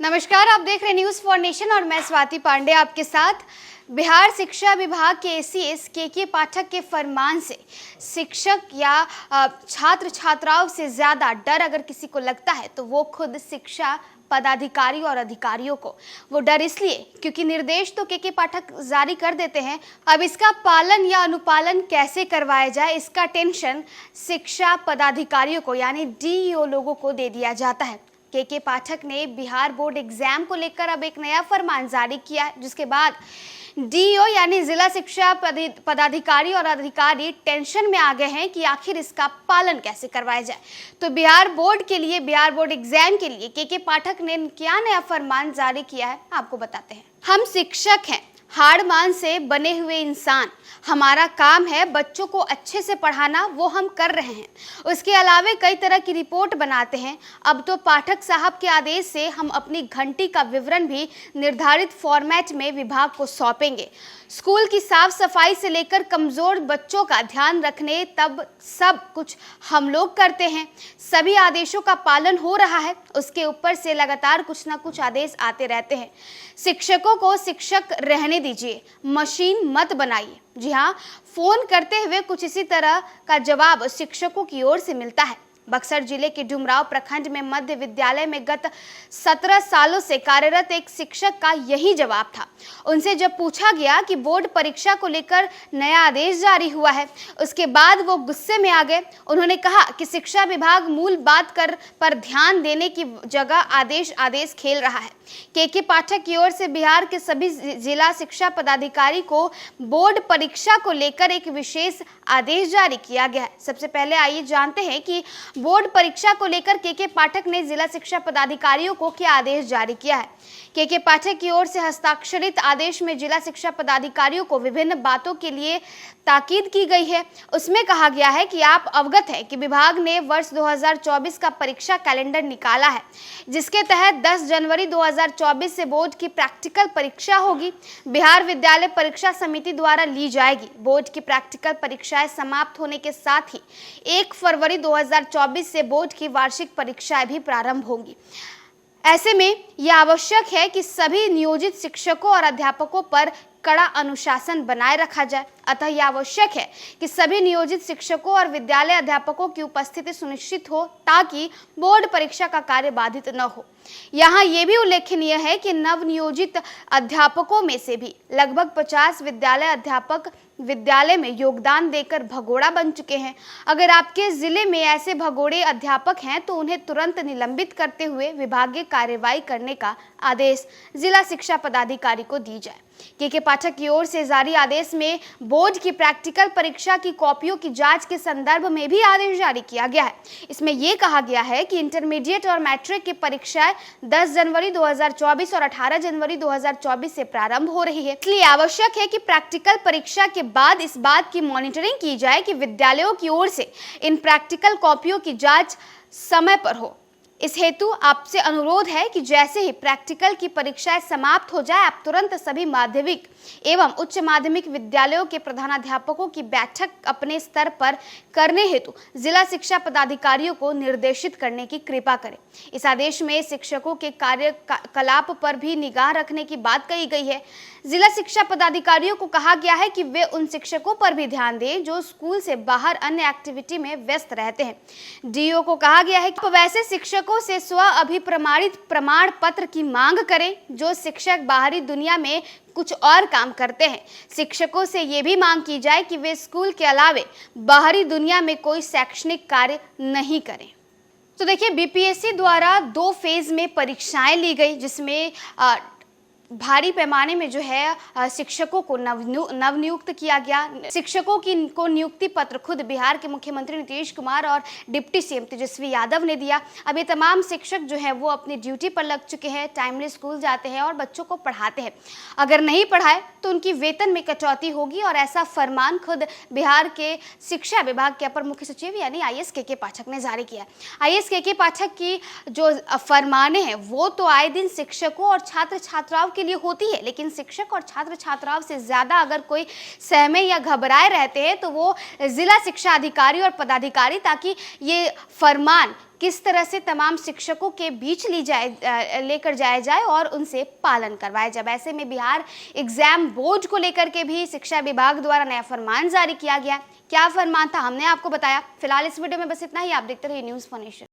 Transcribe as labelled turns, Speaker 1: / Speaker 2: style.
Speaker 1: नमस्कार, आप देख रहे हैं न्यूज़ फॉर नेशन और मैं स्वाति पांडे आपके साथ। बिहार शिक्षा विभाग के एसीएस के पाठक के फरमान से शिक्षक या छात्र छात्राओं से ज़्यादा डर अगर किसी को लगता है तो वो खुद शिक्षा पदाधिकारी और अधिकारियों को। वो डर इसलिए क्योंकि निर्देश तो के पाठक जारी कर देते हैं, अब इसका पालन या अनुपालन कैसे करवाया जाए इसका टेंशन शिक्षा पदाधिकारियों को यानी डीईओ लोगों को दे दिया जाता है। के पाठक ने बिहार बोर्ड एग्जाम को लेकर अब एक नया फरमान जारी किया है, जिसके बाद डीईओ यानी जिला शिक्षा पदाधिकारी और अधिकारी टेंशन में आ गए हैं कि आखिर इसका पालन कैसे करवाया जाए। तो बिहार बोर्ड एग्जाम के लिए के पाठक ने क्या नया फरमान जारी किया है आपको बताते हैं। हम शिक्षक हैं, हाड़ मान से बने हुए इंसान। हमारा काम है बच्चों को अच्छे से पढ़ाना, वो हम कर रहे हैं। उसके अलावे कई तरह की रिपोर्ट बनाते हैं। अब तो पाठक साहब के आदेश से हम अपनी घंटी का विवरण भी निर्धारित फॉर्मेट में विभाग को सौंपेंगे। स्कूल की साफ सफाई से लेकर कमजोर बच्चों का ध्यान रखने तब सब कुछ हम लोग करते हैं। सभी आदेशों का पालन हो रहा है, उसके ऊपर से लगातार कुछ ना कुछ आदेश आते रहते हैं। शिक्षकों को शिक्षक रहने दीजिए, मशीन मत बनाइए। जी हाँ, फोन करते हुए कुछ इसी तरह का जवाब शिक्षकों की ओर से मिलता है। बक्सर जिले के डुमराव प्रखंड में मध्य विद्यालय में गत 17 सालों से कार्यरत एक शिक्षक का यही जवाब था। उनसे जब पूछा गया कि बोर्ड परीक्षा को लेकर नया आदेश जारी हुआ है, उसके बाद वो गुस्से में आ गए। उन्होंने कहा कि शिक्षा विभाग मूल बात पर ध्यान देने की जगह आदेश खेल रहा है। के पाठक की ओर से बिहार के सभी जिला शिक्षा पदाधिकारी को बोर्ड परीक्षा को लेकर एक विशेष आदेश जारी किया गया है। सबसे पहले आइए जानते हैं कि बोर्ड परीक्षा को लेकर के पाठक ने जिला शिक्षा पदाधिकारियों को क्या आदेश जारी किया है। के पाठक की ओर से हस्ताक्षरित आदेश में जिला शिक्षा पदाधिकारियों को विभिन्न बातों के लिए ताकीद की गई है। उसमें कहा गया है कि आप अवगत है कि विभाग ने वर्ष 2024 का परीक्षा कैलेंडर निकाला है, जिसके तहत 10 जनवरी 2024 से बोर्ड की प्रैक्टिकल परीक्षा होगी। बिहार विद्यालय परीक्षा समिति द्वारा ली जाएगी। बोर्ड की प्रैक्टिकल परीक्षाएं समाप्त होने के साथ ही 1 फरवरी 2024 से बोर्ड की वार्षिक परीक्षाएं भी प्रारंभ होंगी। ऐसे में यह आवश्यक है कि सभी नियोजित शिक्षकों और अध्यापकों पर कड़ा अनुशासन बनाए रखा जाए। अतः यह आवश्यक है कि सभी नियोजित शिक्षकों और विद्यालय अध्यापकों की उपस्थिति सुनिश्चित हो ताकि बोर्ड परीक्षा का कार्य बाधित न हो। यहाँ ये भी उल्लेखनीय है कि नवनियोजित अध्यापकों में से भी लगभग 50 विद्यालय अध्यापक विद्यालय में योगदान देकर भगोड़ा बन चुके हैं। अगर आपके जिले में ऐसे भगोड़े अध्यापक हैं तो उन्हें तुरंत निलंबित करते हुए विभागीय कार्यवाही करने का आदेश जिला शिक्षा पदाधिकारी को दी जाए। के पाठक की ओर से जारी आदेश में बोर्ड की प्रैक्टिकल परीक्षा की कॉपियों की जांच के संदर्भ में भी आदेश जारी किया गया है। इसमें यह कहा गया है कि इंटरमीडिएट और मैट्रिक की परीक्षाएं 10 जनवरी 2024 और 18 जनवरी 2024 से प्रारंभ हो रही है। इसलिए आवश्यक है कि प्रैक्टिकल परीक्षा के बाद इस बात की मॉनिटरिंग की जाए कि विद्यालयों की ओर से इन प्रैक्टिकल कॉपियों की जांच समय पर हो। इस हेतु आपसे अनुरोध है कि जैसे ही प्रैक्टिकल की परीक्षाएं समाप्त हो जाए, आप तुरंत सभी माध्यमिक एवं उच्च माध्यमिक विद्यालयों के प्रधानाध्यापकों की बैठक अपने स्तर पर करने हेतु जिला शिक्षा पदाधिकारियों को निर्देशित करने की कृपा करें। इस आदेश में शिक्षकों के कार्यकलाप पर भी निगाह रखने की बात कही गई है। जिला शिक्षा पदाधिकारियों को कहा गया है कि वे उन शिक्षकों पर भी ध्यान दें जो स्कूल से बाहर अन्य एक्टिविटी में व्यस्त रहते हैं। डीईओ को कहा गया है कि वैसे शिक्षकों से स्व अभिप्रमाणित प्रमाण पत्र की मांग करें जो शिक्षक बाहरी दुनिया में कुछ और काम करते हैं। शिक्षकों से ये भी मांग की जाए कि वे स्कूल के अलावे बाहरी दुनिया में कोई शैक्षणिक कार्य नहीं करें। तो देखिए, बीपीएससी द्वारा 2 फेज में परीक्षाएं ली गई, जिसमें भारी पैमाने में जो है शिक्षकों को नवनियुक्त किया गया। शिक्षकों को नियुक्ति पत्र खुद बिहार के मुख्यमंत्री नीतीश कुमार और डिप्टी सीएम तेजस्वी यादव ने दिया। अब ये तमाम शिक्षक जो है वो अपनी ड्यूटी पर लग चुके हैं, टाइमली स्कूल जाते हैं और बच्चों को पढ़ाते हैं। अगर नहीं पढ़ाए तो उनकी वेतन में कटौती होगी और ऐसा फरमान खुद बिहार के शिक्षा विभाग के अपर मुख्य सचिव यानी आईएएस के पाठक ने जारी किया। आईएएस के पाठक की जो फरमाने हैं वो तो आए दिन शिक्षकों और छात्र छात्राओं के लिए होती है, लेकिन शिक्षक और छात्र छात्राओं से ज़्यादा अगर कोई सहमे या घबराए रहते हैं तो वो जिला शिक्षा अधिकारी और पदाधिकारी, ताकि ये फरमान किस तरह से तमाम शिक्षकों के बीच लेकर जाया जाए और उनसे पालन करवाया जाए। ऐसे में बिहार एग्जाम बोर्ड को लेकर के भी शिक्षा विभाग द्वारा नया फरमान जारी किया गया। क्या फरमान था हमने आपको बताया। फिलहाल इस वीडियो में बस इतना ही। आप देखते रहिए न्यूज़ फॉर नेशन।